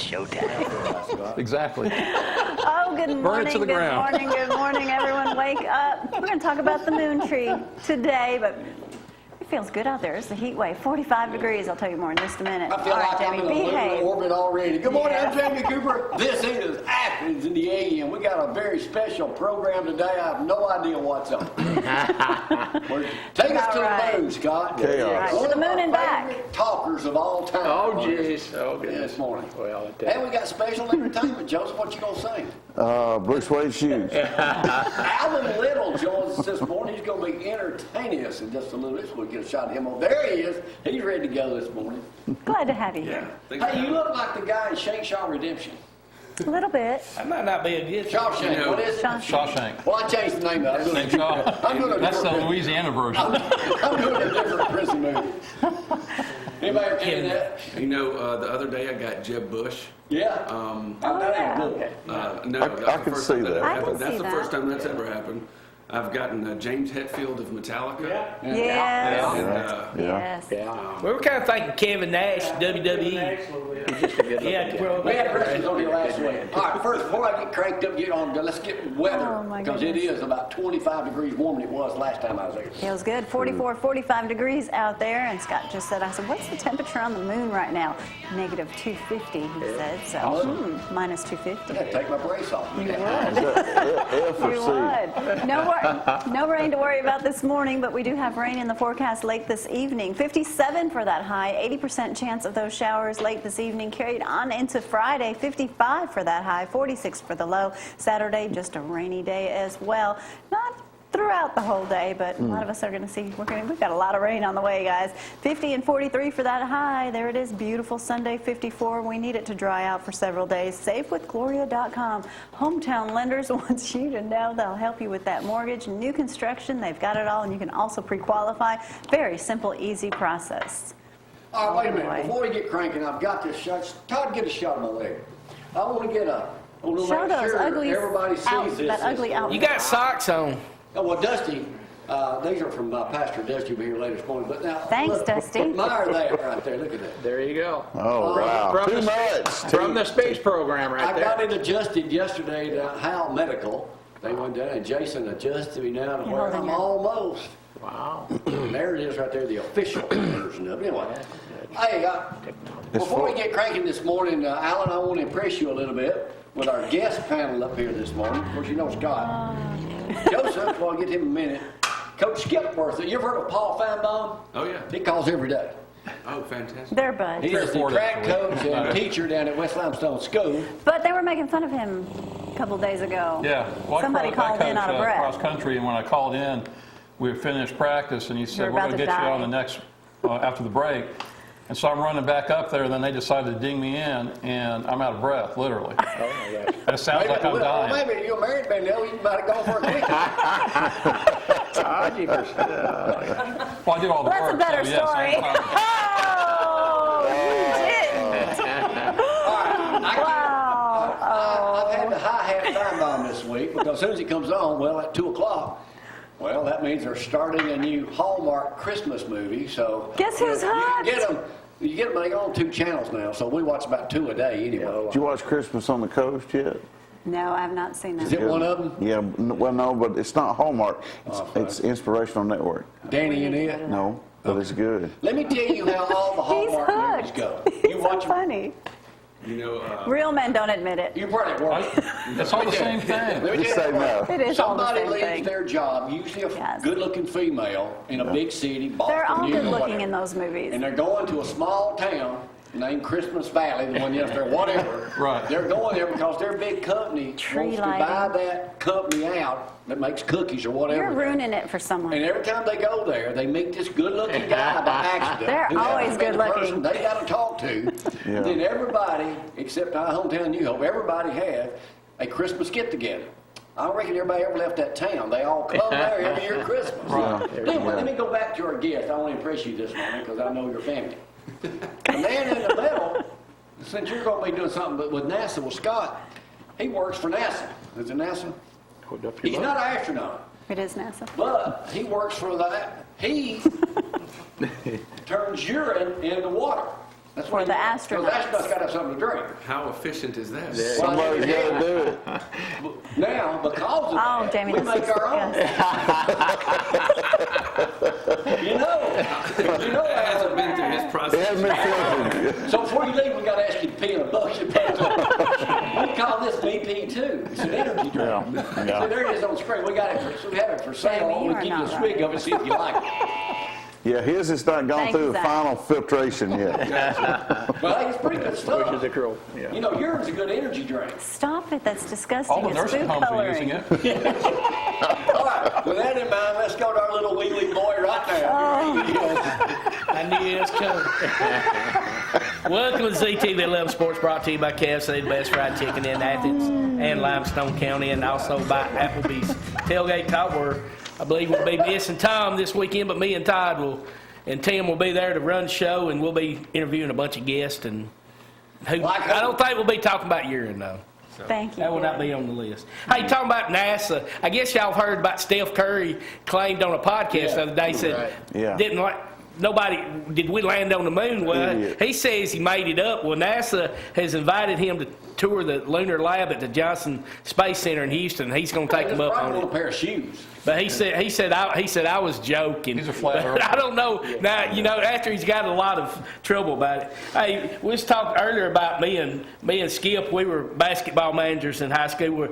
showtime. Exactly. Oh, good morning, Burn it to the ground. good morning, everyone. Wake up. We're going to talk about the moon tree today, but it feels good out there. It's the heat wave, 45 degrees. I'll tell you more in just a minute. I feel like I'm in a lunar orbit already. Good morning, I'm Jamie Cooper. This is Athens in the AM. We got a very special program today. I have no idea what's up. Take us to the moon, Scott. Right, One to the of moon our and back. favorite talkers of all time. Oh, jeez. Oh, goodness. This morning. Well, And we got special entertainment. Joseph, what you going to sing? Blue suede shoes. Alan Little joins us this morning. He's going to be entertaining us in just a little bit. We'll get a shot of him. Oh, there he is. He's ready to go this morning. Glad to have you here. Hey, you look like the guy in Shawshank Redemption. A little bit. that might not be a good Shawshank, what is it? Shawshank. Well, I changed the name of it. St. Shaw. I'm doing a That's the different- Louisiana version. I'm doing a different prison movie. Anybody ever seen that? You know, the other day I got Jeb Bush. Yeah. That ain't good. No, I can see that. I can That's see the that. first time that's ever happened. I've gotten James Hetfield of Metallica. Yes. And, Yes. Yeah. We were kind of thinking Kevin Nash, WWE. He's just a good We had questions on here last week. All right, first, before I get cranked up, get on, let's get weather. Oh, my Because it goodness. is about 25 degrees warmer than it was last time I was there. Feels good. 44, 45 degrees out there. And Scott just said, I said, what's the temperature on the moon right now? Negative 250, he said. So, minus 250. I'd take my brace off. You would. F or You C. would. No rain to worry about this morning, but we do have rain in the forecast late this evening. 57 for that high, 80% chance of those showers late this evening. Carried on into Friday, 55 for that high, 46 for the low. Saturday, just a rainy day as well. Not throughout the whole day, but a lot of us are going to see, we've got a lot of rain on the way, guys. 50 and 43 for that high. There it is, beautiful Sunday, 54. We need it to dry out for several days. SafeWithGloria.com. Hometown Lenders wants you to know they'll help you with that mortgage. New construction, they've got it all, and you can also pre-qualify. Very simple, easy process. All right, wait a minute. boy. Before we get cranking, I've got this shot. Todd, get a shot of my leg. I want to get a. I want to Show make those sure uglies everybody sees out, this. that ugly outfit. You got socks on. Oh, well, Dusty, these are from Pastor Dusty. Will be here later this morning. But now, Thanks, look, Dusty. Admire that right there. Look at that. There you go. Oh, wow. From Too the- much. From the speech program right I there. got it adjusted yesterday to Hal Medical. They went down and Jason adjusted me now to You're where holding I'm your- almost. Wow. There it is right there, the official version of it. Anyway, hey, before we get cranking this morning, Alan, I want to impress you a little bit with our guest panel up here this morning. Of course, you know Scott. Joseph, well, I'll get him in a minute. Coach Skipworth, you ever heard of Paul Feinbaum? Oh, yeah. He calls every day. Oh, fantastic. They're buds. He is the Four track days a week. coach and teacher down at West Limestone School. But they were making fun of him a couple days ago. Yeah. Well, Somebody I called in out of breath. cross country, and when I called in, we had finished practice, and he said, You're we're about going to to get you die. on the next, after the break. And so I'm running back up there, and then they decided to ding me in, and I'm out of breath, literally. Oh, my gosh. It sounds like I'm Well, dying. maybe you're married by now. You might have gone for a quickie. Todd, you were- Well, I did all the That's work. a better so yes, story. I'm fine. Oh, you didn't. Wow. I've had the hi-hat Feinbaum this week because as soon as he comes on, well, at 2 o'clock, well, that means they're starting a new Hallmark Christmas movie. So Guess who's hooked? You get them. They on 2 channels now, so we watch about 2 a day anyway. Did you watch Christmas on the Coast yet? No, I have not seen Is that. it one of them? Yeah, well, no, but it's not Hallmark. Oh, It's Inspirational Network. Danny and it. No, but it's good. Let me tell you how all the He's Hallmark movies hooked. go. He's You so watch them. funny. You know, Real men don't admit it. You probably work. It's all the same thing. Let me Just tell say you no. what. It is all the Somebody same leaves thing. their job, usually a Yes. good-looking female in a big city, Boston, They're all New York, good looking whatever. in those movies. And they're going to a small town named Christmas Valley, the one yesterday, whatever. Right. They're going there because their big company Tree wants to lighting. buy that company out that makes cookies or whatever. You're ruining it for someone. And every time they go there, they meet this good-looking guy by accident. They're who happens always to be the good-looking. person they got to talk to. Yeah. And then everybody, except our hometown New Hope, everybody has a Christmas get-together. I don't reckon everybody ever left that town. They all come there every year at Christmas. Right. Anyway, let me go back to our guest. I want to impress you this morning because I know your family. The man in the middle, since you're going to be doing something with NASA, with Scott, he works for NASA. Is it NASA? Hold up your He's butt. not an astronaut. It is NASA. But he works for that. He turns urine into water. That's For what the Those astronauts. astronauts got to have something to drink. How efficient is that? Somebody's got to do it. Now, because of Oh, that, Jamie, we that's make our own. You know, It hasn't been through his It process. hasn't been filtered. So before you leave, we got to ask you to pee in a bucket. We call this BP2. It's an energy drink. Yeah, So yeah. there it is on the screen. We got it. We have it for sale. Jamie, you We'll are give you a not swig right. of it, see if you like it. Yeah, his has not gone Thank through you, the Zack. final filtration yet. Well, hey, it's pretty good stuff. Which is a girl, yeah. You know, yours is a good energy drink. Stop it, that's disgusting. All the It's nursing food homes are coloring. using it. All right, with that in mind, let's go to our little wee wee boy right now. I knew it was coming. Welcome to ZTV 11 Sports, brought to you by KFC, the best fried chicken in Athens and Limestone County, and also by Applebee's Tailgate Talk, where I believe we'll be missing Tom this weekend, but me and Todd and Tim will be there to run the show, and we'll be interviewing a bunch of guests. And I don't think we'll be talking about urine, though. Thank you. That will not be on the list. Hey, talking about NASA, I guess y'all have heard about Steph Curry claimed on a podcast the other day, said Yeah. did we land on the moon? Well, Idiot. he says he made it up. Well, NASA has invited him to tour the lunar lab at the Johnson Space Center in Houston. He's going to take him up on a it. pair of shoes. But he said I was joking. He's a flat But earther. I don't know. Now, after he's got a lot of trouble about it. Hey, we was talking earlier about me and Skip. We were basketball managers in high school.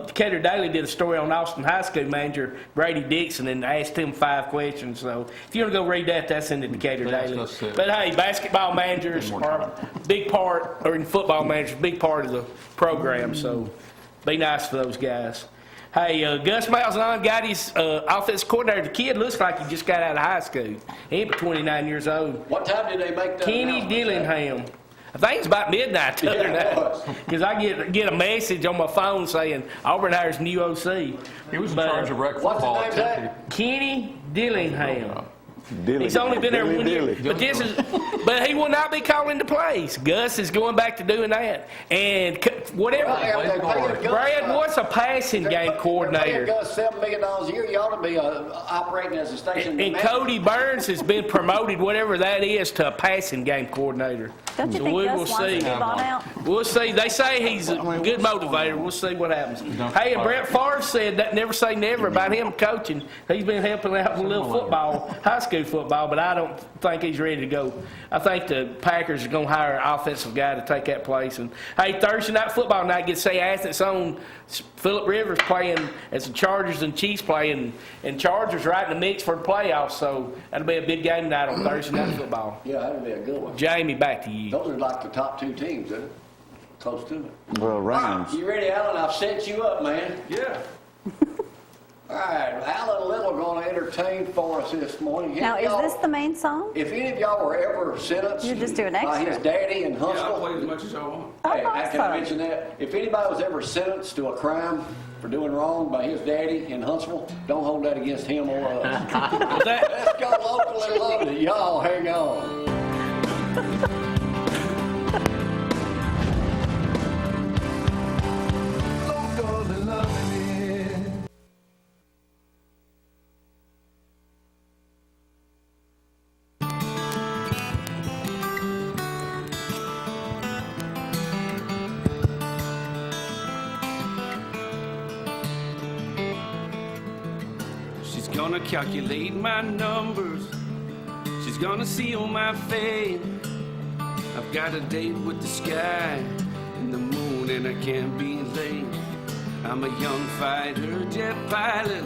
Decatur Daily did a story on Austin High School manager Brady Dixon and asked him 5 questions. So if you want to go read that, that's in the Decatur Daily. That's it. But hey, basketball managers are a big part, or in football managers, a big part of the program. So be nice to those guys. Hey, Gus Malzahn got his offensive coordinator. The kid looks like he just got out of high school. He ain't but 29 years old. What time did they make that Kenny announcement? Dillingham. I think it's about midnight the other Yeah, it night. was. Because I get a message on my phone saying Auburn hires new OC. He was in But charge of rec What's his football name, at Zack? Tempe. Kenny Dillingham. Dilly, He's only been there dilly, 1 year, dilly. but he will not be calling the plays. Gus is going back to doing that, and whatever. Brad, what's a passing game coordinator? Gus $7 million a year. You ought to be operating as a station. And manager. Cody Burns has been promoted, whatever that is, to a passing game coordinator. Don't you So think we Gus will wants to see. be bought out? We'll see. They say he's a good motivator. We'll see what happens. Hey, and Brett Favre said that never say never about him coaching. He's been helping out with a little football, high school football, but I don't think he's ready to go. I think the Packers are going to hire an offensive guy to take that place. And hey, Thursday night football night gets St. Athens on. Phillips Rivers playing as the Chargers and Chiefs playing, and Chargers right in the mix for the playoffs. So that'll be a big game tonight on Thursday night football. Yeah, that'd be a good one. Jamie, back to you. Those are like the top 2 teams, isn't it? Close to it. Well, All right, Rams. you ready, Alan? I've set you up, man. Yeah. All right, Alan Little going to entertain for us this morning. Now, Any is of y'all- this the main song? If any of y'all were ever sentenced You're just doing by extra. his daddy in Yeah, I'll Huntsville, play as much as y'all want. hey, Oh, can I awesome. mention that? If anybody was ever sentenced to a crime for doing wrong by his daddy in Huntsville, don't hold that against him or us. But that, Let's go local and love it. Y'all hang on. She's gonna calculate my numbers. She's gonna seal my fate. I've got a date with the sky and the moon, and I can't be late. I'm a young fighter, jet pilot,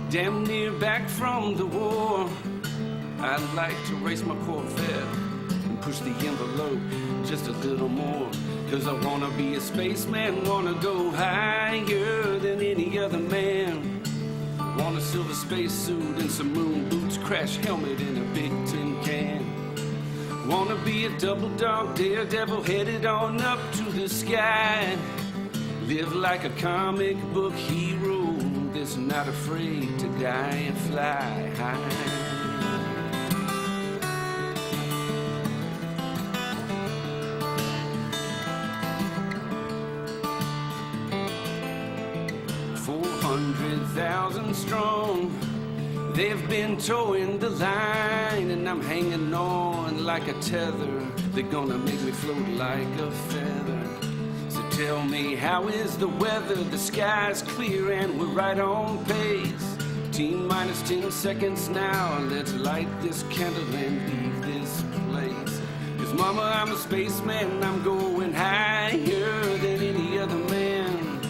damn near back from the war. I'd like to race my Corvette and push the envelope just a little more. 'Cause I wanna be a spaceman, wanna go higher than any other man. Want a silver spacesuit and some moon boots, crash helmet and a big tin can. Wanna be a double dog daredevil headed on up to the sky. Live like a comic book hero that's not afraid to die and fly high. $400,000 strong. They've been towing the line, and I'm hanging on like a tether. They're gonna make me float like a feather. So tell me, how is the weather? The sky's clear and we're right on pace. T-minus 10 seconds now. Let's light this candle and leave this place. 'Cause mama, I'm a spaceman. I'm going higher than any other man.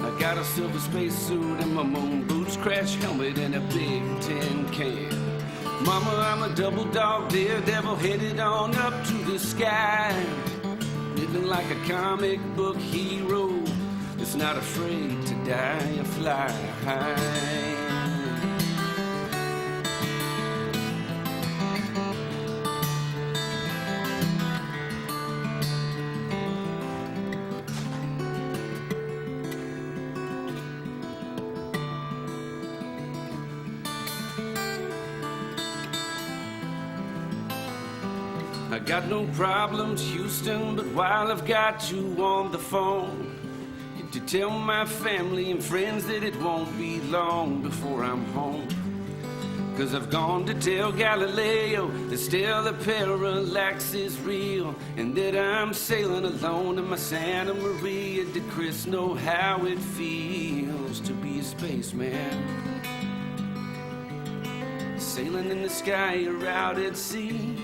I got a silver spacesuit and my moon boots, crash helmet and a big tin can. Mama, I'm a double dog daredevil headed on up to the sky. Living like a comic book hero that's not afraid to die or fly high. I got no problems, Houston, but while I've got you on the phone, to tell my family and friends that it won't be long before I'm home. 'Cause I've gone to tell Galileo that stellar parallax is real, and that I'm sailing alone in my Santa Maria. Did Chris know how it feels to be a spaceman? Sailing in the sky or out at sea.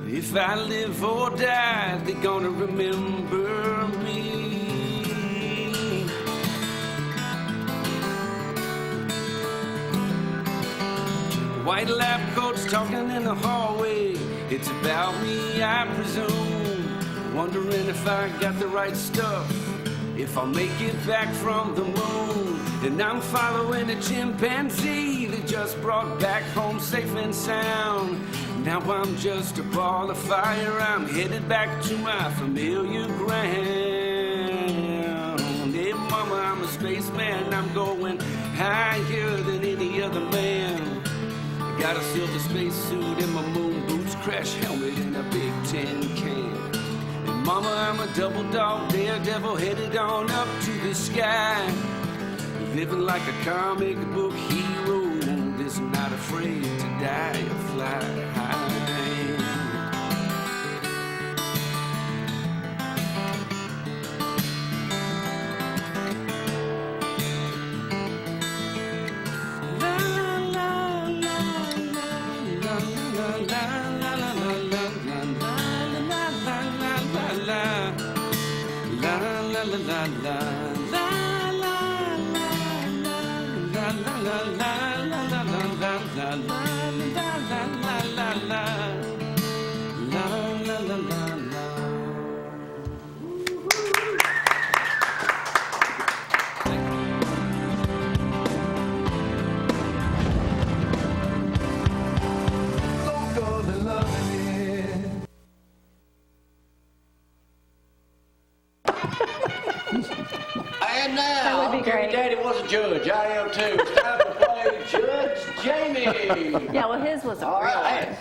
If I live or die, they're gonna remember me. White lab coats talking in the hallway. It's about me, I presume. Wondering if I got the right stuff, if I'll make it back from the moon. And I'm following a chimpanzee that just brought back home safe and sound. Now I'm just a ball of fire. I'm headed back to my familiar ground. Hey, mama, I'm a spaceman. I'm going higher than any other man. I got a silver spacesuit and my moon boots, crash helmet and a big tin can. And mama, I'm a double dog daredevil headed on up to the sky. Living like a comic book hero that's not afraid to die or fly high. And now, That would be Gary great. Daddy was a judge. I am too. It's time to play Judge Jamie. Yeah, well, his was a All real right. one. Hey,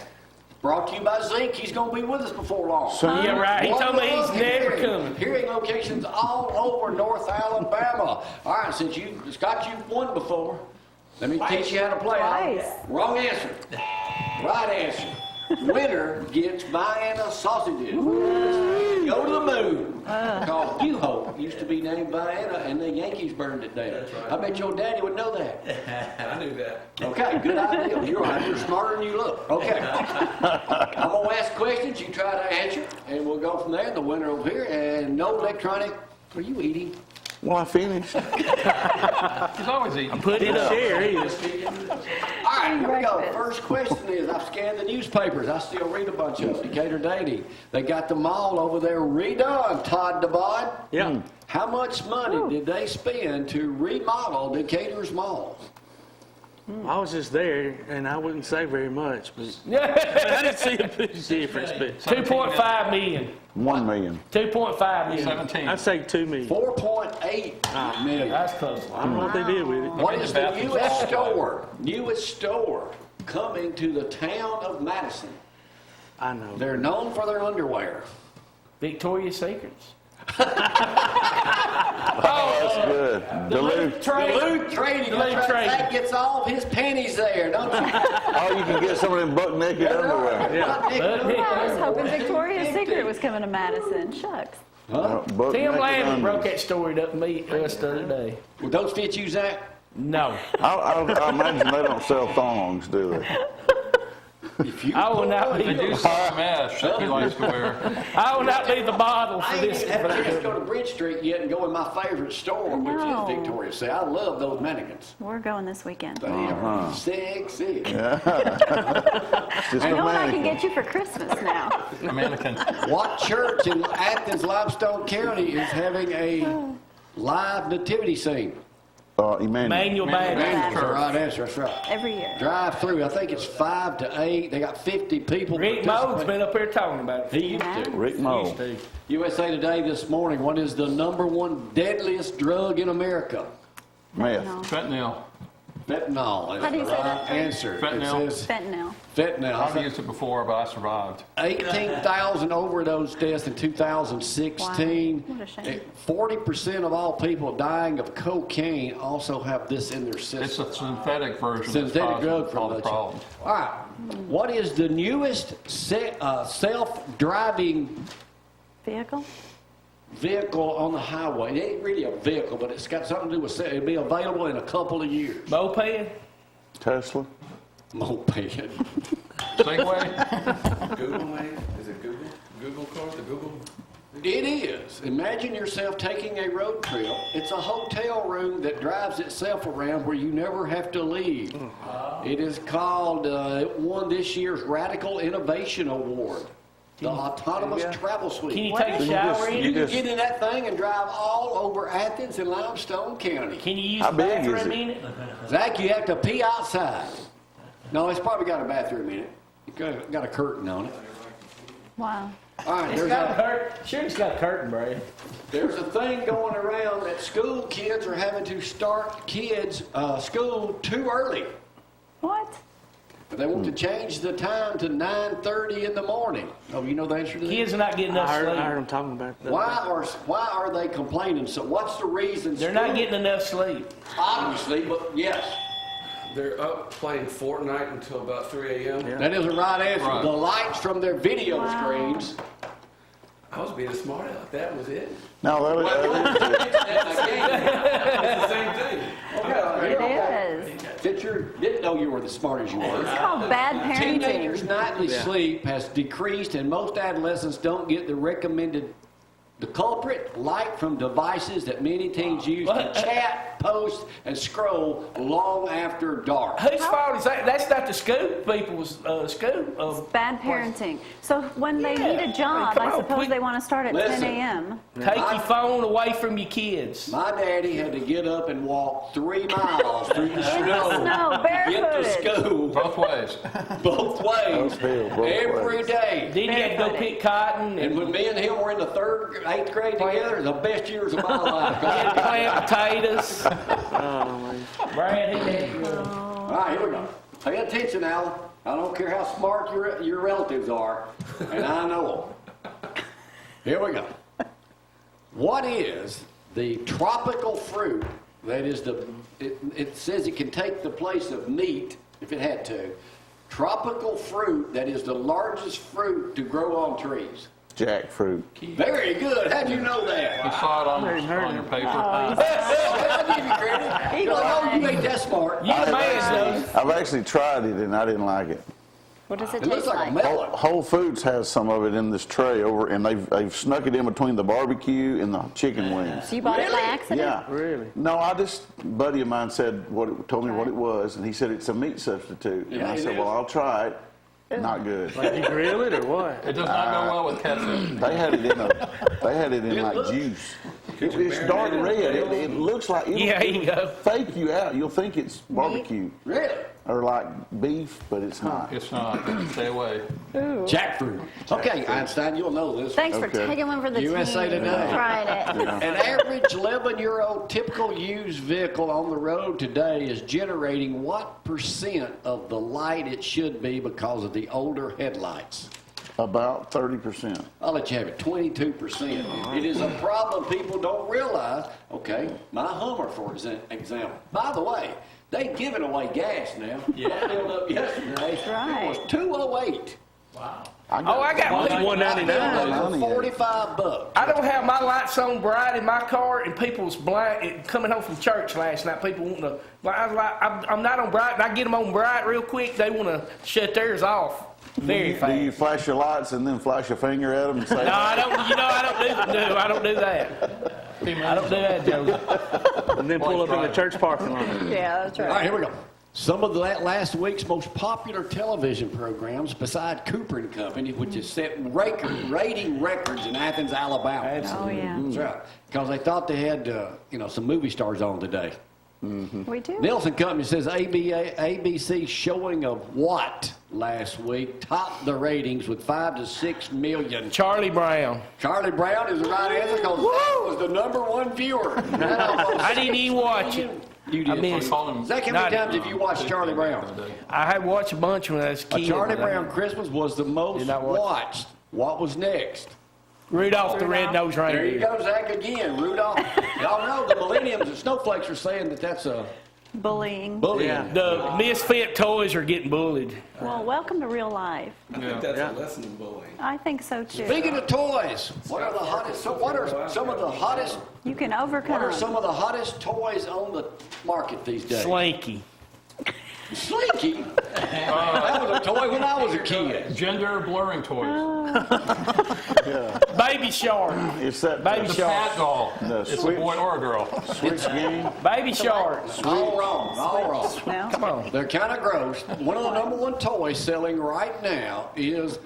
brought to you by Zeke. He's going to be with us before long. Yeah, right. He told me he's never coming. Hearing locations all over North Alabama. All right, since Scott, you've won before, let me teach you how to play. Twice. Wrong answer. Right answer. Winner gets Vienna sausages. Go to the moon. Because New Hope used to be named Vienna, and the Yankees burned it down. Right. I bet your daddy would know that. I knew that. Okay, good idea. You're right. You're smarter than you look. Okay. I'm going to ask questions. You try to answer, and we'll go from there. The winner over here, and no electronic. Are you eating? Well, I finished. He's always eating. Put it up. Share, he is. All right, here we go. Breakfast. First question is, I've scanned the newspapers. I still read a bunch of them. Decatur Daily. They got the mall over there redone, Todd DeBod. Yeah. How much money did they spend to remodel Decatur's mall? I was just there, and I wouldn't say very much, but I didn't see a big difference. But 2.5 million. 1 million. 2.5 million. 17. I'd say 2 million. 4.8 million. That's close. I don't know what they did with it. What is the Bathrooms newest store coming to the town of Madison? I know. They're known for their underwear. Victoria's Secrets. That's good. Duluth. Duluth trading. Duluth trading. That gets all of his pennies there, don't you? Oh, you can get some of them buck naked underwear. I was hoping Victoria's Secret was coming to Madison. Shucks. Buck Tim naked Landon underwear. broke that story to us the other day. Well, those fit you, Zack? No. I imagine they don't sell thongs, do they? If you I will not They be. do some mesh that he likes to wear. I will not be the model for I ain't this. even had a chance to go to Bridge Street yet and go in my favorite store, which No. is Victoria's Secret. I love those mannequins. We're going this weekend. They are sexy. It's just I a know what I can mannequin. get you for Christmas now. A mannequin. What church in Athens, Limestone County is having a live nativity scene? Emmanuel. Manual bag. That's the right answer, that's right. Every year. Drive through, I think it's 5 to 8. They got 50 people. Rick Moe's participating. been up here talking about it. He used to. Rick Moe. Used to. USA Today this morning, what is the #1 deadliest drug in America? Meth. No. Fentanyl. Fentanyl is How do you the say right that, Frank? answer. Fentanyl. It says Fentanyl. fentanyl. I've used it before, but I survived. 18,000 overdose deaths in 2016. Wow. What a shame. 40% of all people dying of cocaine also have this in their system. It's a synthetic version. Synthetic that's drug causing all the from problems. All right. What is the newest self-driving Vehicle? vehicle on the highway? It ain't really a vehicle, but it's got something to do with it'll be available in a couple of years. Moped? Tesla. Moped. Segway? Google, maybe? Is it Google? Google car? The Google? It is. Imagine yourself taking a road trip. It's a hotel room that drives itself around where you never have to leave. It is called, it won this year's Radical Innovation Award. The Autonomous Travel Suite. Can you take a shower in You it? can get in that thing and drive all over Athens and Limestone County. Can you use How the big is bathroom it? in it? Zach, you have to pee outside. No, it's probably got a bathroom in it. It's got a curtain on it. Wow. All right, It's got a curtain. Sure, it's got a curtain, Brad. there's a thing going around that school kids are having to start kids school too early. What? They want to change the time to 9:30 in the morning. Oh, you know the answer to that? Kids are not getting enough I heard sleep. them talking about that. Why are they complaining? So what's the reason? They're not getting enough sleep. Obviously, but yes, They're up playing Fortnite until about 3 a.m. that is the right answer. Right. The lights from their video Wow. screens. I was being a smart aleck. That was it. No, It's the same thing. It is. That you didn't know you were as smart as you were. It's called bad Teenagers' parenting. nightly sleep has decreased, and most adolescents don't get the recommended. The culprit, light from devices that many teens use to chat, post, and scroll long after dark. Whose fault is that? That's not the school people's school. Bad parenting. So when they Yeah. need a job, Come I on, suppose quick. they want to start at Listen. 10 a.m. Take your phone away from your kids. My daddy had to get up and walk 3 miles through the In the snow. snow, Get to barefooted. school Both ways. both ways, Both every ways. day. Then you had to go Barefooted. pick cotton And and when me and him were in the 8th grade together, the best years of my life. plant potatoes. Oh, man. Brad, he had All right, here we go. Pay attention, Alan. I don't care how smart your relatives are, and I know them. Here we go. What is the tropical fruit that is it says it can take the place of meat if it had to. Tropical fruit that is the largest fruit to grow on trees. Jackfruit. Very good. How'd you know You that? saw it on your paper. I'll give you credit. Eagle I know you eye. ain't that smart. You the man, though. I've actually tried it and I didn't like it. What does it It looks taste like a like? melon. Whole Foods has some of it in this tray over, and they've snuck it in between the barbecue and the chicken wings. So you bought it by Really? accident? Yeah. Really? No, buddy of mine told me what it was, and he said it's a meat substitute. And Yeah, I it said, is. well, I'll try it. Not good. Like you grill it or what? It does not go well with ketchup. They had it in like juice. It's dark red. It looks like Yeah, here you go. fake you out. You'll think it's barbecue Really? or like beef, but it's not. It's not. Stay away. Jackfruit. Okay, Einstein, you'll know this. Thanks for Okay. taking one for the USA team. Today. Tried it. An average 11-year-old typical used vehicle on the road today is generating what % of the light it should be because of the older headlights? About 30%. I'll let you have it, 22%. It is a problem people don't realize. Okay, my Hummer, for example. By the way, they giving away gas now. Yeah. I filled up yesterday. That's right. It was $2.08. Oh, I got people. I filled up for $45. I don't have my lights on bright in my car, and people's blind coming home from church last night. People wanting to. I'm not on bright, and I get them on bright real quick. They want to shut theirs off very fast. Do you flash your lights and then flash a finger at them and say? No, I don't. You know, I don't do that. I don't do that, Joe. And then pull up in the church parking lot. Yeah, that's right. All right, here we go. Some of last week's most popular television programs, beside Cooper and Company, which has set rating records in Athens, Alabama. Absolutely. Oh, yeah. That's right. Because they thought they had, some movie stars on today. We do. Nielsen Company says ABC showing of what last week topped the ratings with 5 to 6 million. Charlie Brown. Charlie Brown is the right answer because that was the #1 viewer. I didn't even watch it. You did. Zack, how many times have you watched Charlie Brown? I had watched a bunch when I was a kid. Charlie Brown Christmas was the most watched. What was next? Rudolph the Red-Nosed Reindeer. There you go, Zack, again. Rudolph. Y'all know the Millenniums and Snowflakes are saying that that's a Bullying. bullying. The misfit toys are getting bullied. Well, welcome to real life. I think that's a lesson in bullying. I think so too. Speaking of toys, what are the hottest? So what are some of the hottest? You can What overcome. are some of the hottest toys on the market these days? Slinky. Slinky. That was a toy when I was a kid. Gender blurring toys. Baby Shark. It's that Baby The Shark. Pat doll. The It's a switch- boy or a girl. switch game. Baby Shark. All wrong. All wrong. No. Come on. They're kind of gross. One of the #1 toys selling right now is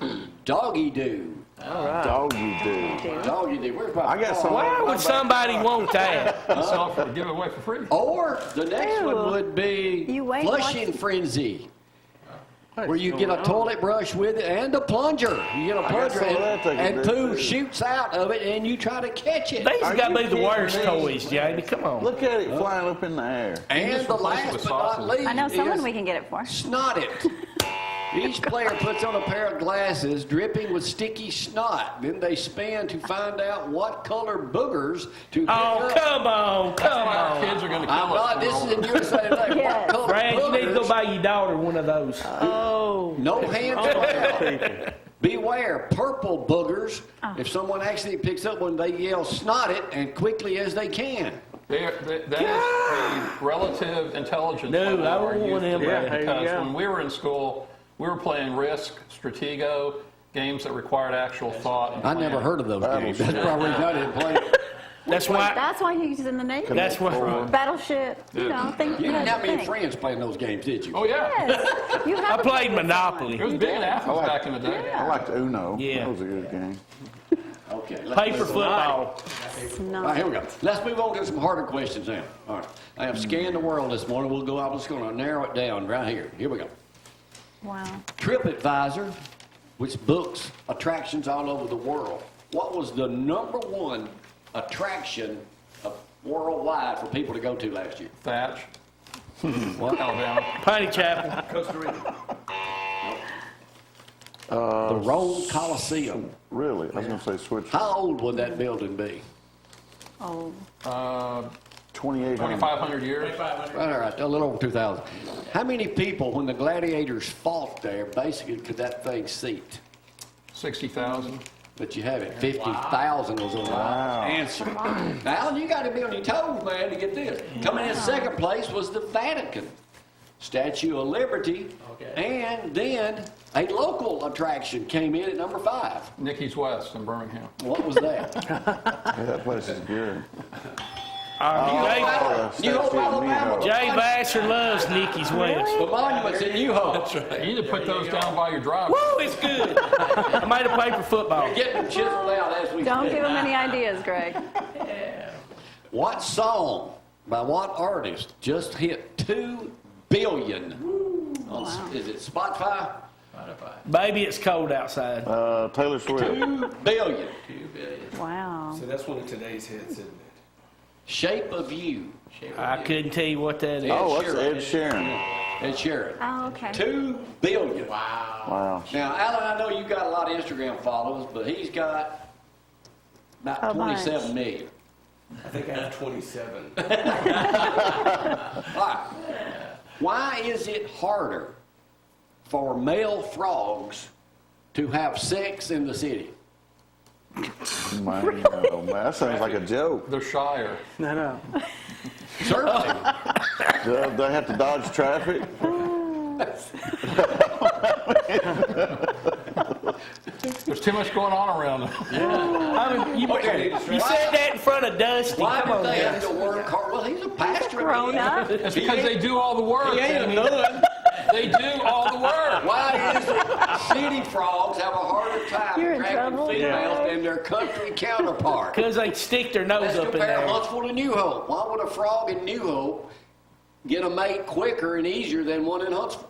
Doggy Doo. Doggy do. Doggy Doo. Where's my I got some. Why would somebody want that? Sell it for, give it away for free. Or the next Ew. one would be You wait, Flushing Frenzy. Where you get a toilet brush with it and a plunger. You get a plunger some of that they can and do, poo too. shoots out of it and you try to catch it. These Are got to you be the kidding worst me? toys, Jamie. Come on. Look at it flying up in the air. And just the replace it last with but not sausage. least I know someone is we can get it for. Snot It. Each player puts on a pair of glasses dripping with sticky snot. Then they spin to find out what color boogers to pick Oh, up. come on. Come Our on. kids are going to I'm kill us. not, this is in USA Today. Yes. What color Brad, you need to go boogers? buy your daughter one of those. Oh. No hands allowed. Beware, purple boogers. If someone actually picks up one, they yell "snot it" and quickly as they can. That is the relative intelligence No, level I of our don't want youth them. today, Yeah, there you because go. when we were in school, we were playing Risk, Stratego, games that required actual thought. And I never planning. heard of those games. That's probably I didn't play. That's why. That's why he's in the Navy. That's why. Battleship. You know, think You you didn't had have to any think. friends playing those games, did you? Oh, yeah. Yes. You I have to played play with Monopoly. It was big in Athens back in the day. I liked Uno. Yeah. That was a good game. Okay. let's Paper move on. football. someone. All right, here we go. Let's move on to some harder questions now. All right. I have scanned the world this morning. We'll go. I'm just going to narrow it down right here. Here we go. Wow. TripAdvisor, which books attractions all over the world. What was the #1 attraction worldwide for people to go to last year? Thatch, What? Alabama. Piney Chapel. Costa Rica. The Rome Coliseum. Really? I was going to say Switzerland. How old would that building be? Oh. 2,800. 2,500 years. All right, a little over 2,000. How many people, when the gladiators fought there, basically could that thing seat? 60,000. But you have it. 50,000 was the right answer. Now, you got to be on your toes, man, to get this. Coming in second place was the Vatican. Statue of Liberty. And then a local attraction came in at #5. Nicky's West in Birmingham. What was that? Yeah, that place is good. Jay, New Hope, Alabama. Jay Basher loves Nicky's West. The monument's in New Hope. You need to put those down by your driveway. Woo, it's good. I made a paper football. Getting them chiseled out as we Don't speak. give him any ideas, Greg. What song by what artist just hit 2 billion? Is it Spotify? Baby, it's cold outside. Taylor Swift. 2 billion. Wow. So that's one of today's hits, isn't it? Shape of You. I couldn't tell you what that is. Oh, that's Ed Sheeran. and Sharon. Oh, okay. 2 billion. Wow. Now, Alan, I know you've got a lot of Instagram followers, but he's got about A bunch. 27 million. I think I have 27. All right. Why is it harder for male frogs to have sex in the city? Man, oh, man, that sounds like a joke. They're shyer. No. Certainly. They have to dodge traffic. There's too much going on around them. I mean, you said that in front of Dusty. Why Come do on, they man. have to work hard? Well, he's a pastor. Grown up. It's because they do all the work. He ain't Tammy. none. They do all the work. Why is it city frogs have a harder time You're in attracting trouble. females than their country counterparts? Because they stick their nose Let's up in compare there. Huntsville to New Hope. Why would a frog in New Hope get a mate quicker and easier than one in Huntsville?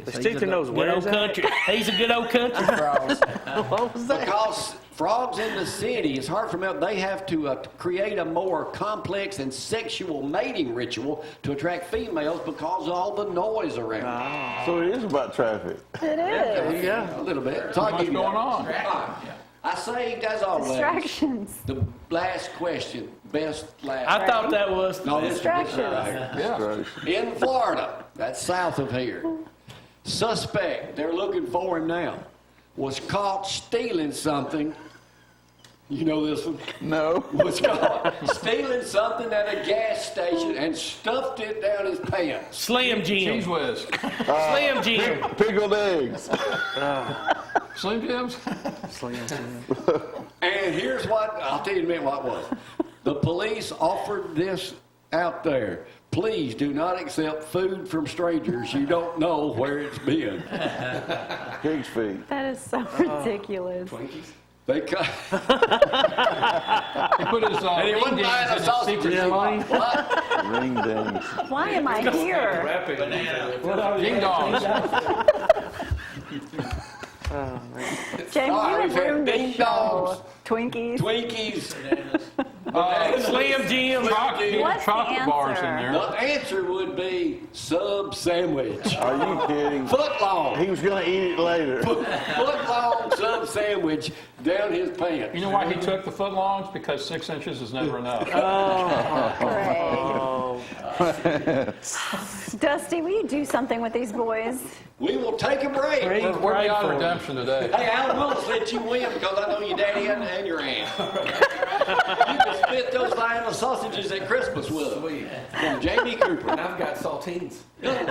They stick their nose Good where old is that? country. He's a good old country frog. What was that? Because frogs in the city, it's hard for them. They have to create a more complex and sexual mating ritual to attract females because of all the noise around. So it is about traffic. It is. Yeah, a little bit. So I'll What's give you going that. on? All right. I saved, as always, Distractions. the last question. Best last. I thought that was. No, this is Distractions. right here. Yeah. In Florida, that's south of here, suspect, they're looking for him now, was caught stealing something. You know this one? No. Was caught stealing something at a gas station and stuffed it down his pants. Slim Jim. Cheese whiz. Slim Jim. Pickled eggs. Slim Jims? And here's what, I'll tell you in a minute what it was. The police offered this out there. Please do not accept food from strangers. You don't know where it's been. Pig's feet. That is so ridiculous. They cut. He put his And he ring wasn't dings buying a in his sausage. secret spot. What? Ring dings. Why am I here? Ding dongs. Jamie, All right, you have we've had ruined ding this show. dongs. Twinkies. Twinkies. Slim Jim. What's the Chocolate bars in answer? there. The answer would be sub sandwich. Are you kidding? Foot long. He was going to eat it later. Foot long sub sandwich down his pants. You know why he took the footlongs? Because 6 inches is never enough. Great. Dusty, will you do something with these boys? We will take a break. We're beyond redemption today. Hey, Alan Willis let you win because I know your daddy and your aunt. You can spit those fine sausages at Christmas with them. Sweet. From Jamie Cooper. And I've got saltines. And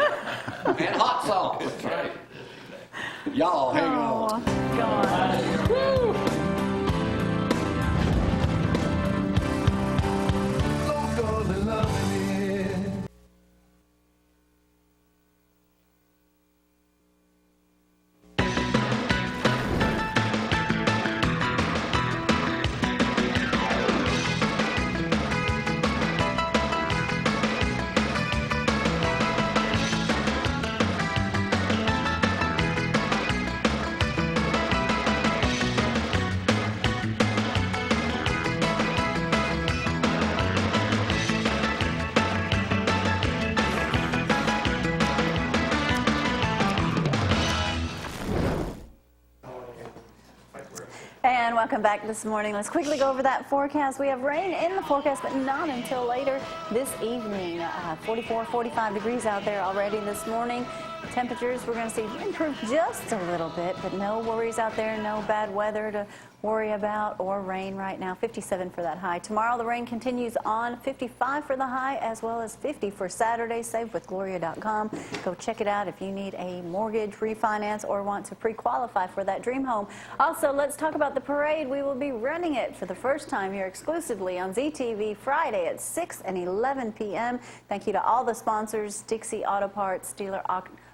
hot sauce. That's right. Y'all hang Oh, on. God. And welcome back this morning. Let's quickly go over that forecast. We have rain in the forecast, but not until later this evening. 44, 45 degrees out there already this morning. Temperatures, we're going to see improve just a little bit, but no worries out there, no bad weather to worry about or rain right now. 57 for that high. Tomorrow the rain continues on. 55 for the high as well as 50 for Saturday. SaveWithGloria.com. Go check it out if you need a mortgage refinance or want to pre-qualify for that dream home. Also, let's talk about the parade. We will be running it for the first time here exclusively on ZTV Friday at 6 and 11 p.m. Thank you to all the sponsors, Dixie Auto Parts, Dealer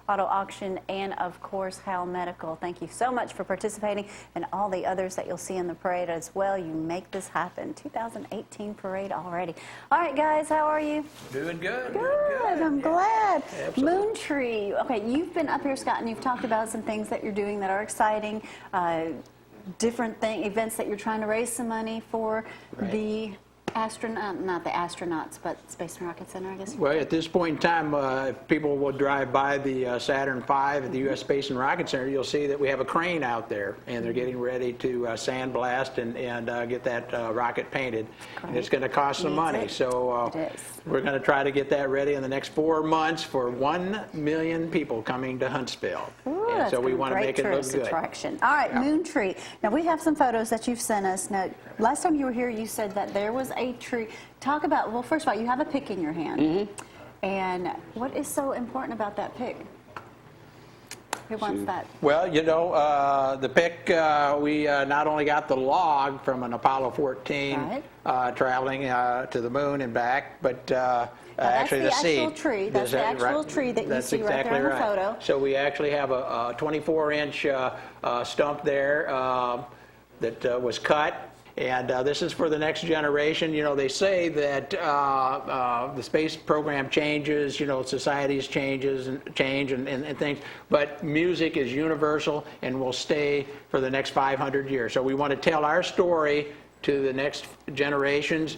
Auto Auction, and of course Hal Medical. Thank you so much for participating, and all the others that you'll see in the parade as well. You make this happen. 2018 parade already. All right, guys, how are you? Doing good. Good. I'm glad. Moon Tree. Okay, you've been up here, Scott, and you've talked about some things that you're doing that are exciting. Different events that you're trying to raise some money for the not the astronauts, but Space and Rocket Center, I guess. Well, at this point in time, if people will drive by the Saturn V at the U.S. Space and Rocket Center, you'll see that we have a crane out there, and they're getting ready to sandblast and get that rocket painted. And it's going to cost some money. So we're going to try to get that ready in the next 4 months for 1 million people coming to Huntsville. Ooh, and so we want to make it look good. Attraction. All right, Moon Tree. Now, we have some photos that you've sent us. Now, last time you were here, you said that there was a tree. Talk about, well, first of all, you have a pick in your hand. Mm-hmm. And what is so important about that pick? Who wants that? Well, you know, the pick, we not only got the log from an Apollo 14 traveling to the moon and back, but actually the seed. That's the actual tree. That's the actual tree that you see right there in the photo. So we actually have a 24-inch stump there that was cut. And this is for the next generation. You know, they say that the space program changes, you know, societies change and things, but music is universal and will stay for the next 500 years. So we want to tell our story to the next generations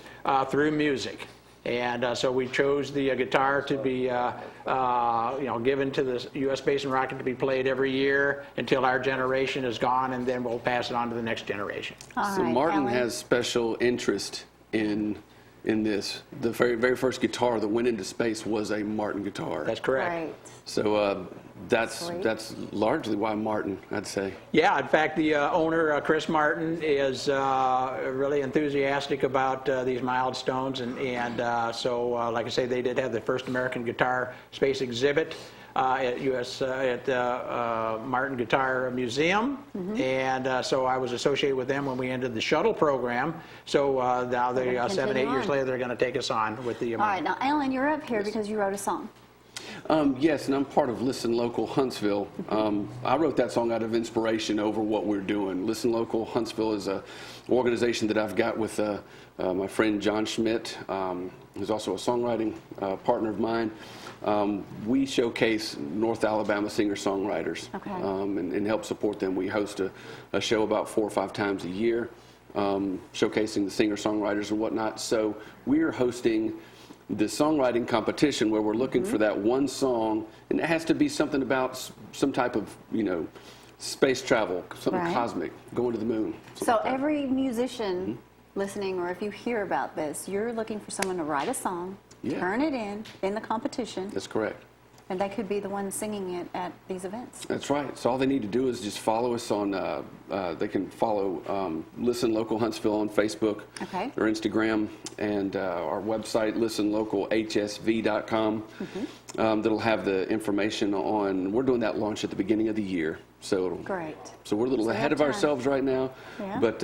through music. And so we chose the guitar to be, you know, given to the U.S. Space and Rocket to be played every year until our generation is gone, and then we'll pass it on to the next generation. So Martin has special interest in this. The very first guitar that went into space was a Martin guitar. That's correct. Right. So that's largely why Martin, I'd say. Yeah, in fact, the owner, Chris Martin, is really enthusiastic about these milestones, and so, like I say, they did have the first American guitar space exhibit at Martin Guitar Museum, and so I was associated with them when we ended the shuttle program. So now they 7, 8 years later, they're going to take us on with the. All right, now Alan, you're up here because you wrote a song. Yes, and I'm part of Listen Local Huntsville. I wrote that song out of inspiration over what we're doing. Listen Local Huntsville is an organization that I've got with my friend John Schmidt, who's also a songwriting partner of mine. We showcase North Alabama singer-songwriters and help support them. We host a show about 4 or 5 times a year, showcasing the singer-songwriters and whatnot. So we're hosting the songwriting competition where we're looking for that one song, and it has to be something about some type of, you know, space travel, something cosmic, going to the moon. So like every musician listening, or if you hear about this, you're looking for someone to write a song, turn it in the competition. That's correct. And they could be the ones singing it at these events. That's right. So all they need to do is just follow us on, they can follow Listen Local Huntsville on Facebook or Instagram, and our website, listenlocalhsv.com. That'll have the information on, we're doing that launch at the beginning of the year. So So we're a little ahead of ourselves right now, but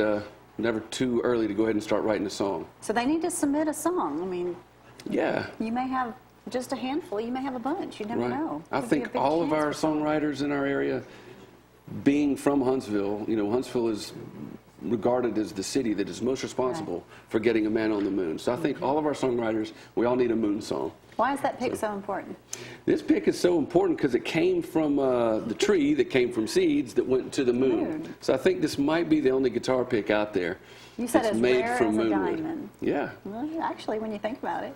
never too early to go ahead and start writing a song. So they need to submit a song. I mean, you may have just a handful, you may have a bunch, you never know. I think all of our songwriters in our area, being from Huntsville, you know, Huntsville is regarded as the city that is most responsible for getting a man on the moon. So I think all of our songwriters, we all need a moon song. Why is that pick so important? This pick is so important because it came from the tree that came from seeds that went to the moon. So I think this might be the only guitar pick out there. You said it's made rare from as a moonwood. diamond. Yeah. Well, actually, when you think about it,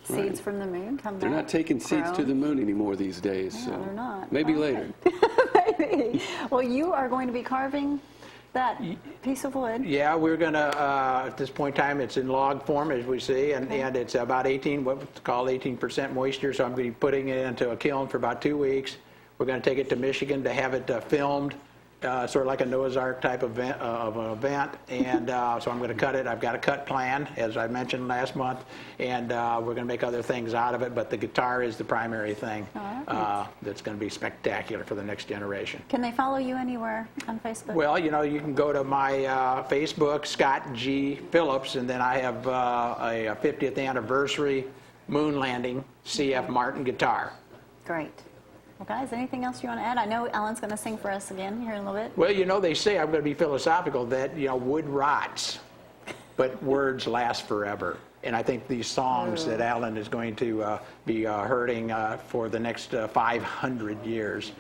seeds from the moon come back. They're not taking seeds to the moon anymore these days. No, so they're not. Maybe later. Maybe. Well, you are going to be carving that piece of wood. Yeah, we're going to, at this point in time, it's in log form, as we see, and it's about 18% moisture, so I'm going to be putting it into a kiln for about 2 weeks. We're going to take it to Michigan to have it filmed, sort of like a Noah's Ark type of an event, and so I'm going to cut it. I've got a cut plan, as I mentioned last month, and we're going to make other things out of it, but the guitar is the primary thing that's going to be spectacular for the next generation. Can they follow you anywhere on Facebook? Well, you know, you can go to my Facebook, Scott G. Phillips, and then I have a 50th anniversary moon landing CF Martin guitar. Great. Well, guys, anything else you want to add? I know Alan's going to sing for us again here in a little bit. Well, you know, they say, I'm going to be philosophical, that, you know, wood rots, but words last forever. And I think these songs that Alan is going to be hearing for the next 500 years,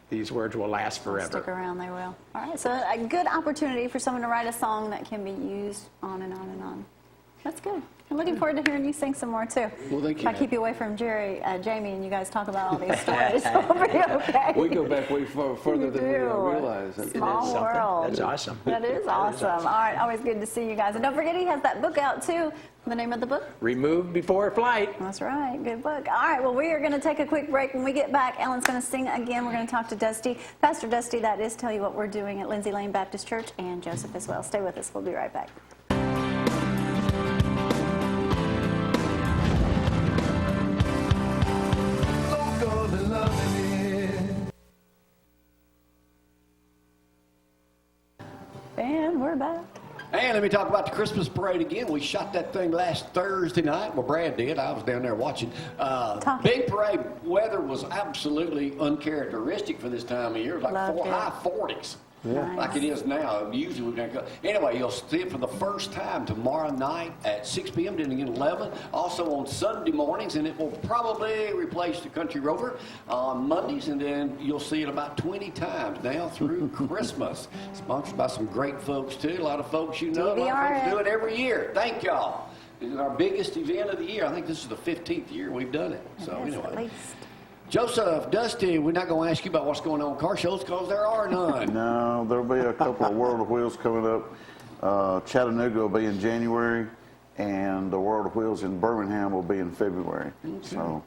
these words will last forever. Stick around, they will. All right, so a good opportunity for someone to write a song that can be used on and on and on. That's good. I'm looking forward to hearing you sing some more, too. Well, thank If I you. keep you away from Jamie, and you guys talk about all these stories, we'll be okay. We go back way further You than we do. realize. Small world. That's awesome. That is awesome. All right, always good to see you guys. And don't forget, he has that book out, too. The name of the book? Removed Before Flight. That's right. Good book. All right. Well, we are going to take a quick break. When we get back, Ellen's going to sing again. We're going to talk to Dusty. Pastor Dusty, that is, tell you what we're doing at Lindsay Lane Baptist Church, and Joseph as well. Stay with us. We'll be right back. And we're back. And let me talk about the Christmas parade again. We shot that thing last Thursday night. Well, Brad did. I was down there watching. Big parade. Weather was absolutely uncharacteristic for this time of year. It was like high 40s. Nice. Like it is now. Usually we're going to go. Anyway, you'll see it for the first time tomorrow night at 6 p.m. then again 11. Also on Sunday mornings, and it will probably replace the Country Rover on Mondays, and then you'll see it about 20 times now through Christmas. Sponsored by some great folks too. A lot of folks you know. A lot of folks do it every year. Thank y'all. This is our biggest event of the year. I think this is the 15th year we've done it. So anyway. At least. Joseph, Dusty, we're not going to ask you about what's going on in car shows because there are none. No, there'll be a couple of World of Wheels coming up. Chattanooga will be in January, and the World of Wheels in Birmingham will be in February. Okay. So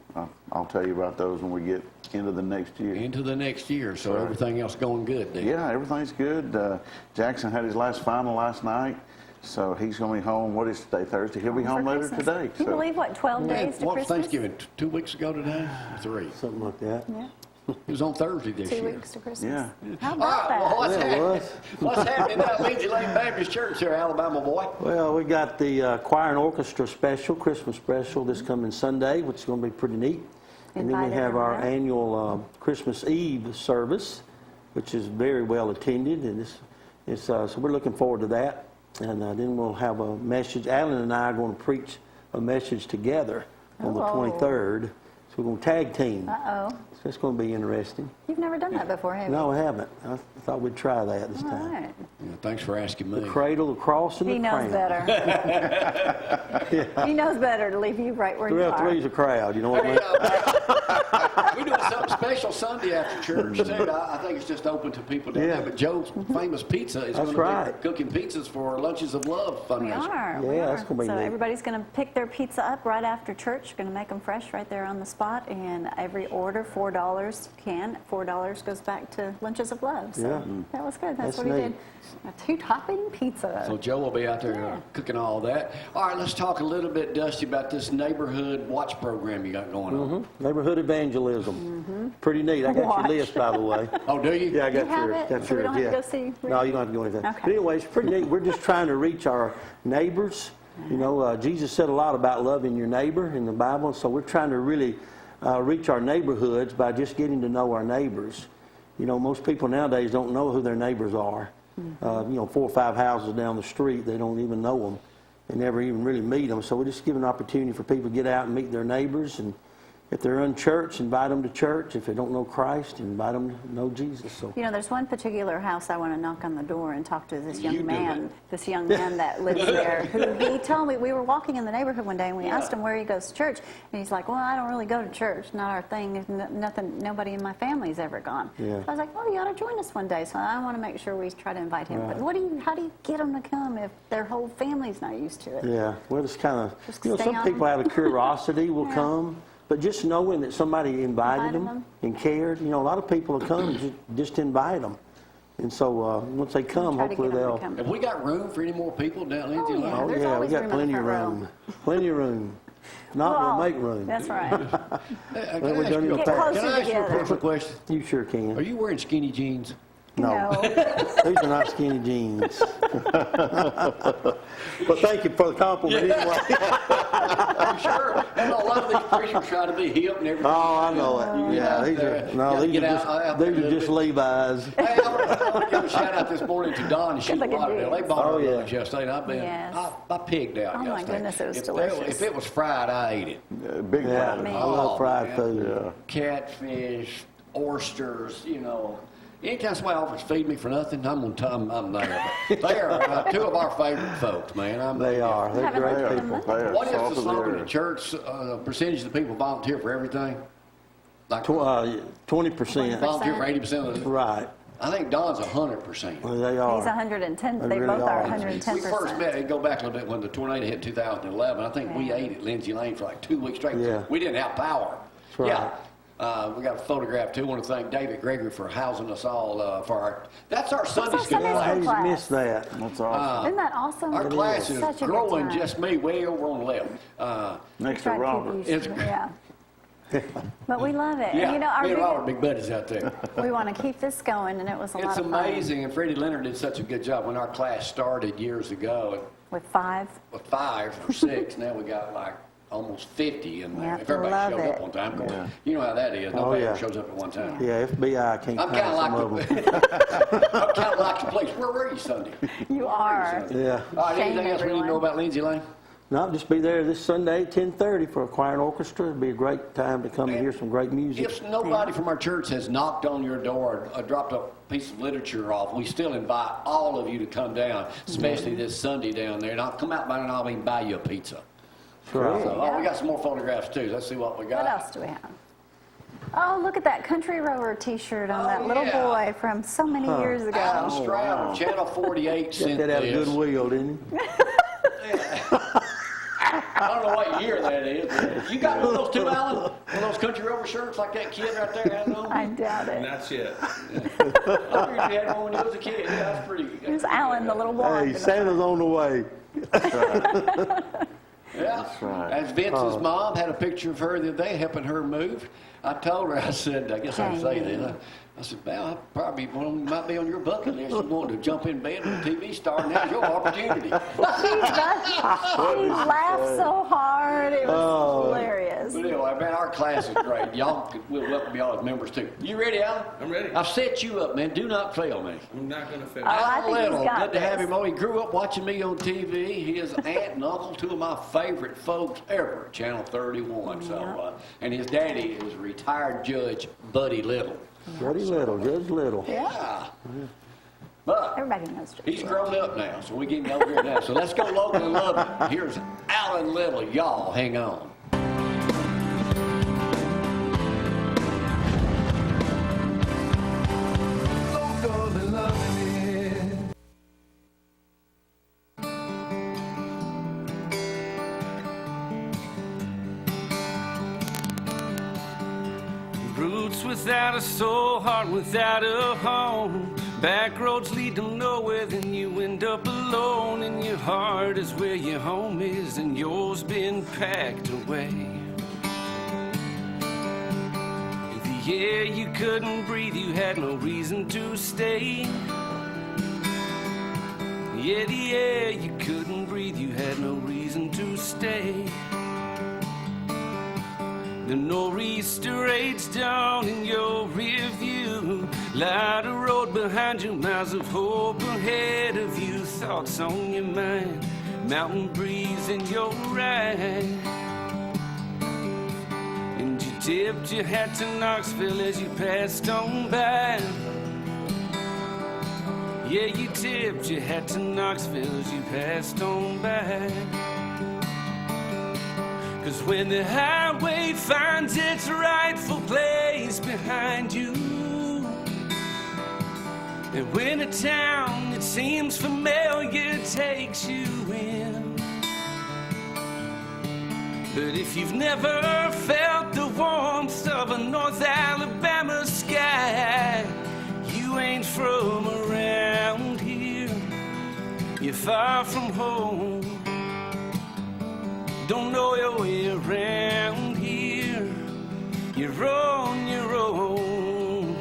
I'll tell you about those when we get into the next year. Into the next year, so everything else going good then. Yeah, everything's good. Jackson had his last final last night. So he's going to be home, what is today, Thursday? He'll be home later today. Can you believe, 12 days to What Christmas? Thanksgiving, 2 weeks ago today? 3. Something like that. Yeah. It was on Thursday this 2 year. weeks to Christmas. Yeah. How All about right, well, that? what's happening at Lindsay Lane Baptist Church here, Alabama boy? Well, we got the choir and orchestra special, Christmas special, this coming Sunday, which is going to be pretty neat. And then we have our annual Christmas Eve service, which is very well attended, and so we're looking forward to that. And then we'll have a message. Alan and I are going to preach a message together on the 23rd. So we're going to tag team. Uh-oh. So it's going to be interesting. You've never done that before, have you? No, I haven't. I thought we'd try that this All time. right. Yeah, thanks for asking me. The cradle, the cross, and He the knows crown. better. He knows better to leave you right where you Well, are. three's a crowd, you know what I mean? We're doing something special Sunday after church, too. I think it's just open to people down there. But Joe's Famous Pizza is going to be cooking pizzas for Lunches of Love fundraiser. We are. Yeah, that's going to be So neat. everybody's going to pick their pizza up right after church. Going to make them fresh right there on the spot. And every order, $4 $4 goes back to Lunches of Love. So that was good. That's what he did. A 2-topping pizza. So Joe will be out there cooking all that. All right, let's talk a little bit, Dusty, about this neighborhood watch program you got going on. Neighborhood evangelism. Pretty neat. I got your list, by the way. Oh, do you? Yeah, I got You have yours. it? Got So we yours, don't have to yeah. go see? No, you don't have to go anything. Okay. But anyway, it's pretty neat. We're just trying to reach our neighbors. You know, Jesus said a lot about loving your neighbor in the Bible, so we're trying to really reach our neighborhoods by just getting to know our neighbors. You know, most people nowadays don't know who their neighbors are. You know, 4 or 5 houses down the street, they don't even know them. They never even really meet them. So we just give an opportunity for people to get out and meet their neighbors. And if they're unchurched, invite them to church. If they don't know Christ, invite them to know Jesus. So. You know, there's one particular house I want to knock on the door and talk to this young You do man. it. This young man that lives there. Who he told me, we were walking in the neighborhood one day and we asked him where he goes to church, and he's like, "Well, I don't really go to church. Not our thing. Nothing. Nobody in my family's ever gone." Yeah. So I was like, "Well, you ought to join us one day." So I want to make sure we try to invite him. Right. But how do you get them to come if their whole family's not used to it? Yeah, well, it's kind of, Just you know, stay some on people them. out of curiosity will Yeah. come, but just knowing that somebody invited Invited them them. and cared, you know, a lot of people will come and just invite them. And so once they come, Try to hopefully get 'em to they'll, come. Have we got room for any more people down Lindsay Lane? yeah. oh There's yeah, we always got room in the plenty of front row. room. Plenty of room. Not, Well, we'll make room. That's right. Can Well, we're I done in the ask past. you a together. personal question? You sure Are can. you wearing skinny jeans? No. No. These are not skinny jeans. But thank you for the compliment anyway. I'm sure. And a lot of these preachers try to be hip and everything. Oh, I know it. Yeah, these are just Levi's. Hey, I want to give a shout out this morning to Don and Sheila looking Lauderdale. They dudes. bought Oh, our yeah. lunch yesterday, and I've been, Yes. I pigged out Oh, my yesterday. goodness, it was If delicious. If it was fried, I ate it. Big Yeah, fan. I love fried man. food. Catfish, oysters, you know. Anytime somebody offers to feed me for nothing, I'm going to tell them I'm there. But they are two of our favorite folks, man. They are. They're Haven't great heard of people. them. What is the slogan of the church? Percentage of the people volunteer for everything? Like 20%. volunteer for 80% of the... Right. I think Don's 100%. Well, they are. He's 110. They They really both are are. 110%. We first met, go back a little bit when the tornado hit 2011. I think we ate at Lindsay Lane for like 2 weeks straight. Yeah. We didn't have power. That's right. Yeah. We got a photograph too. I want to thank David Gregory for housing us all for our. That's our Sunday our school Sunday class. How school you class. missed that? That's awesome. Isn't that awesome? Our class is Such a good growing, time. just me way over on the left. Next to Try to keep Robert. you- It's- Yeah. But we love it. Yeah, And, you know, our me and big- Robert, big buddies out there. we want to keep this going, and it was a lot It's of fun. amazing, and Freddie Leonard did such a good job when our class started years ago. With 5. With 5 or 6, now we got like almost 50 in there. Yeah, If everybody love showed it. up on time, Yeah. you know how that is. Nobody yeah. ever shows up at one time. Yeah, FBI can't I'm find kind some of of like them. I'm kind of like the place. Where were you Sunday? You are. Yeah. All right, Shame, anything else we need to everyone. know about Lindsay Lane? No, just be there this Sunday at 10:30 for a choir and orchestra. It'll be a great time to come and hear some great music. If nobody from our church has knocked on your door or dropped a piece of literature off, we still invite all of you to come down, especially this Sunday down there. And I'll come out by and I'll even buy you a pizza. Right. So, oh, we got some more photographs too. Let's see what we got. What else do we have? Oh, look at that country rower T-shirt on that little yeah. boy from so many years ago. Alan Stroud, Channel 48 Got sent that out of this. goodwill, didn't he? I don't know what year that is. You got one of those too, Alan? One of those country rover shirts like that kid right there had on? I doubt it. That's it. I figured you had one when you was a kid. Yeah, that's pretty. Here's Alan, the little boy. Hey, Santa's on the way. Yeah. That's right. As Vince's mom had a picture of her the other day helping her move. I told her, I said, I guess I can say that. I said, well, I probably might be on your bucket list. You want to jump in bed with a TV star, and now's your opportunity. She laughed so hard. It was hilarious. But anyway, man, our class is great. We'll welcome y'all as members too. You ready, Alan? I'm ready. I've set you up, man. Do not fail me. I'm not going to fail. I think he's Little, got good to have this. him on. He grew up watching me on TV. His aunt and uncle, two of my favorite folks ever, Channel 31. So, and his daddy is retired Judge Buddy Little. Buddy Little, Judge Little. Yeah. But Everybody knows. he's grown up now, so we get him over here now. So let's go local and love him. Here's Alan Little. Y'all hang on. Local and loving it. Roots without a soul, heart without a home. Back roads lead to nowhere, then you end up alone. And your heart is where your home is, and yours been packed away. The air you couldn't breathe, you had no reason to stay. Yeah, the air you couldn't breathe, you had no reason to stay. The nor'easter rates down in your rear view. Light a road behind you, miles of hope ahead of you. Thoughts on your mind, mountain breeze in your ride. And you tipped your hat to Knoxville as you passed on by. Yeah, you tipped your hat to Knoxville as you passed on by. 'Cause when the highway finds its rightful place behind you, and when a town that seems familiar takes you in, but if you've never felt the warmth of a North Alabama sky, you ain't from around here, you're far from home. Don't know your way around here, you're on your own.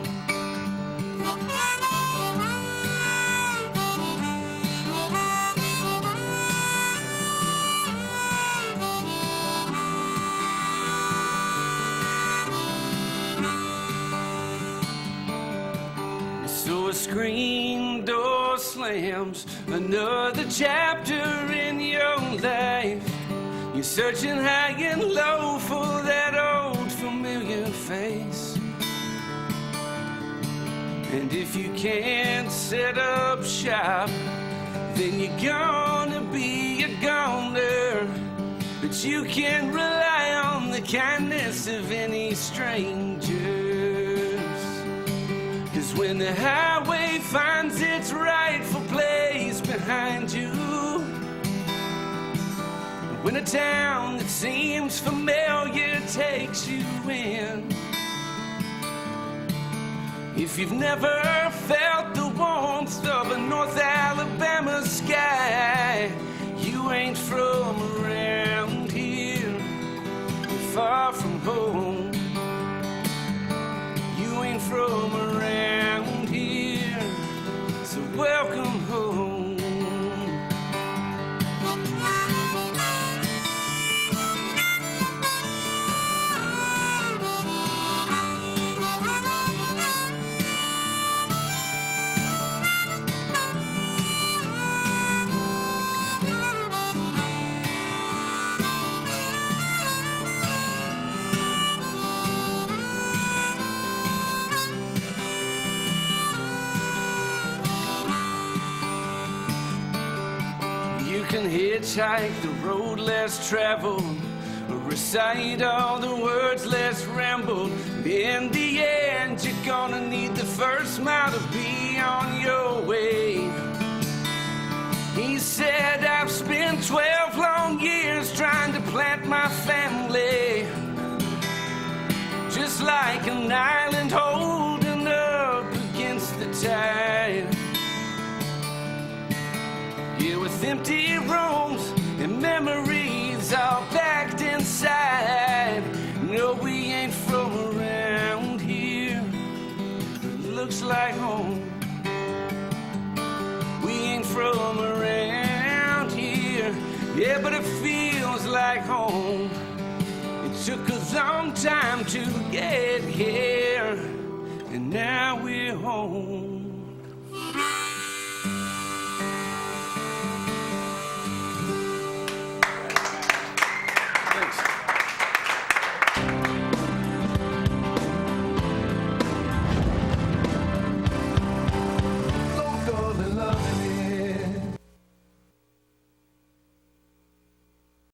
So a screen door slams, another chapter in your life. You're searching high and low for that old familiar face. And if you can't set up shop, then you're gonna be a goner. But you can rely on the kindness of any strangers. 'Cause when the highway finds its rightful place behind you, when a town that seems familiar takes you in, if you've never felt the warmth of a North Alabama sky, you ain't from around here, you're far from home. You ain't from around here, so welcome home. You can hitchhike the road less traveled, or recite all the words less rambled. In the end, you're gonna need the first mile to be on your way. He said, I've spent 12 long years trying to plant my family, just like an island holding up against the tide. Yeah, with empty rooms and memories all packed inside. No, we ain't from around here, it looks like home. We ain't from around here, yeah, but it feels like home. It took a long time to get here, and now we're home.